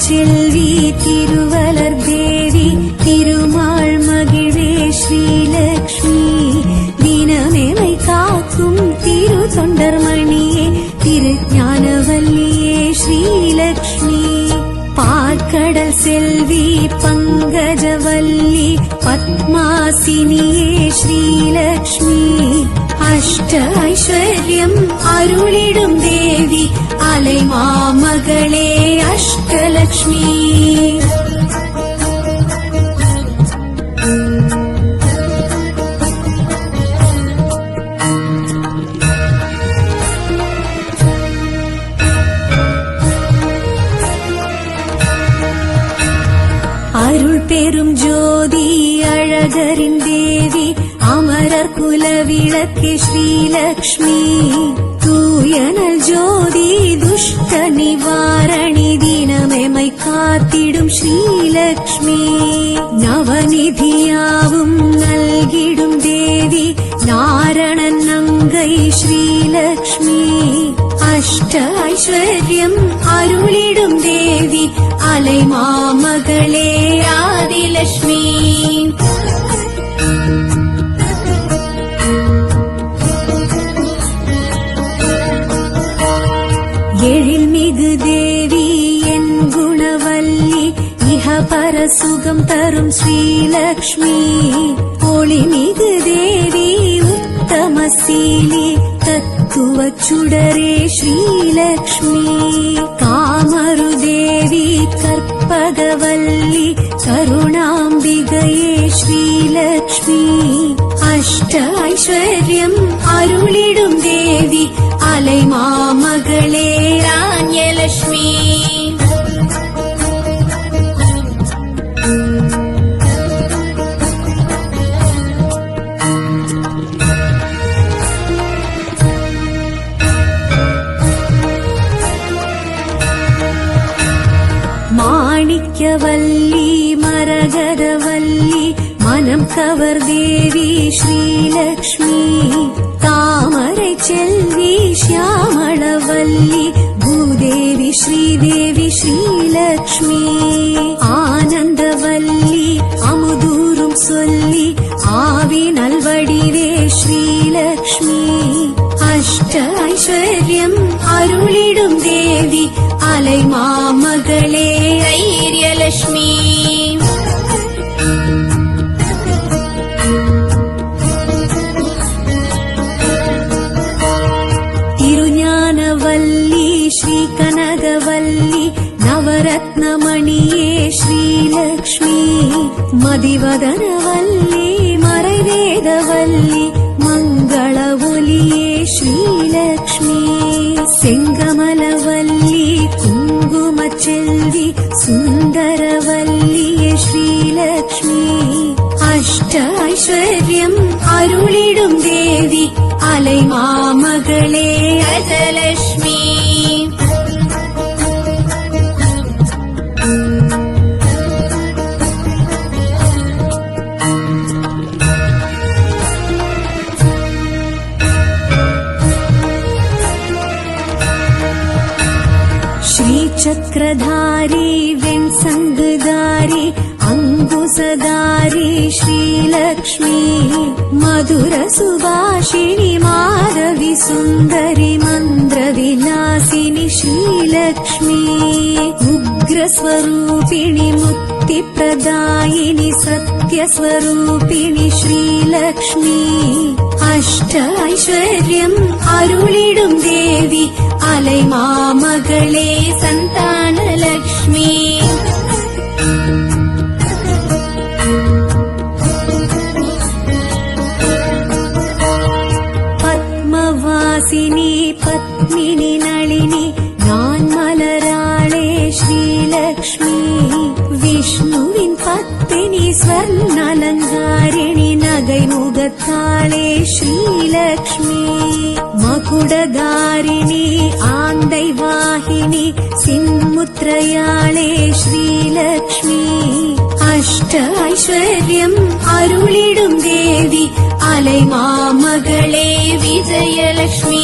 செல்வி திருவலர் தேவி திருமால் மகிழே ஸ்ரீலக்ஷ்மி தினமெமை காக்கும் திரு தொண்டர்மணியே திருஞானவல்லியே ஸ்ரீலக்ஷ்மி பார்க்கடல் செல்வி பங்கஜவல்லி பத்மாசினியே ஸ்ரீலக்ஷ்மி அஷ்ட ஐஸ்வர்யம் அருளிடும் தேவி அலைமாமகளே அஷ்டலக்ஷ்மி அருள் பெரும் ஜோதி அழகரின் தேவி அமரர் குலவிளக்கே ஸ்ரீலக்ஷ்மி தூயனல் ஜோதி துஷ்ட நிவாரணி தினமெமை காத்திடும் ஸ்ரீலக்ஷ்மி நவநிதியாவும் நல்கிடும் தேவி நாரணன் நங்கை ஸ்ரீலக்ஷ்மி அஷ்ட ஐஸ்வர்யம் அருளிடும் தேவி அலைமாமகளே ஆதிலக்ஷ்மி எழில்மிகு தேவி என் குணவல்லி இஹபர சுகம் தரும் ஸ்ரீலக்ஷ்மி ஒளிமிகு தேவி உத்தமசீலி தத்துவ சுடரே ஸ்ரீலக்ஷ்மி காமரு தேவி கற்பகவல்லி கருணாம்பிகையே ஸ்ரீலக்ஷ்மி அஷ்ட ஐஸ்வர்யம் அருளிடும் தேவி அலைமாமகளே ராண்யலக்ஷ்மி மாணிக்கவல்லி மரகதவல்லி மனம் கவர் தேவி ஸ்ரீலக்ஷ்மி தாமரை செல்வி ஷியாமளவல்லி பூதேவி ஸ்ரீதேவி ஸ்ரீலக்ஷ்மி ஆனந்தவல்லி அமுதூரும் சொல்லி ஆவி நல்வடிவே ஸ்ரீலக்ஷ்மி அஷ்ட ஐஸ்வர்யம் அருளிடும் தேவி அலைமாமகளே ஐரியலக்ஷ்மி திருஞானவல்லி ஸ்ரீ கனகவல்லி நவரத்னமணியே ஸ்ரீலக்ஷ்மி மதிவதனவல்லி மறைவேதவல்லி மங்கள ஒலியே ஸ்ரீலக்ஷ்மி செங்கமலவல்லி குங்குமச்செல்வி சுந்தரவல்லியே ஸ்ரீலக்ஷ்மி அஷ்ட ஐஸ்வர்யம் அருளிடும் தேவி அலைமாமகளே அஜலக்ஷ்மி चक्रधारी वेण्सङ्गधारी अङ्कुशधारी श्रीलक्ष्मी मधुर सुभाषिणी माधवी सुन्दरी मन्द्रविलासिनी श्रीलक्ष्मी उग्रस्वरूपिणी मुक्तिप्रदायिनी सत्यस्वरूपिणी श्रीलक्ष्मी अष्ट ऐश्वर्यम् अरुळिडुम् देवी अलैमामगळे सन्तानलक्ष्मी पद्मवासिनी पद्मिनी नलिनी नान्मलराळे श्रीलक्ष्मी विष्णुविन पत्नी स्वर्णालङ्कारिणी नगैमुगत्ताळे श्रीलक्ष्मी मकुडधारिणी आन्दैवाहिनी सिन्मुत्रयाळे श्रीलक्ष्मी अष्ट ऐश्वर्यम् अरुळिडुम् देवी अलैमामगळे विजयलक्ष्मी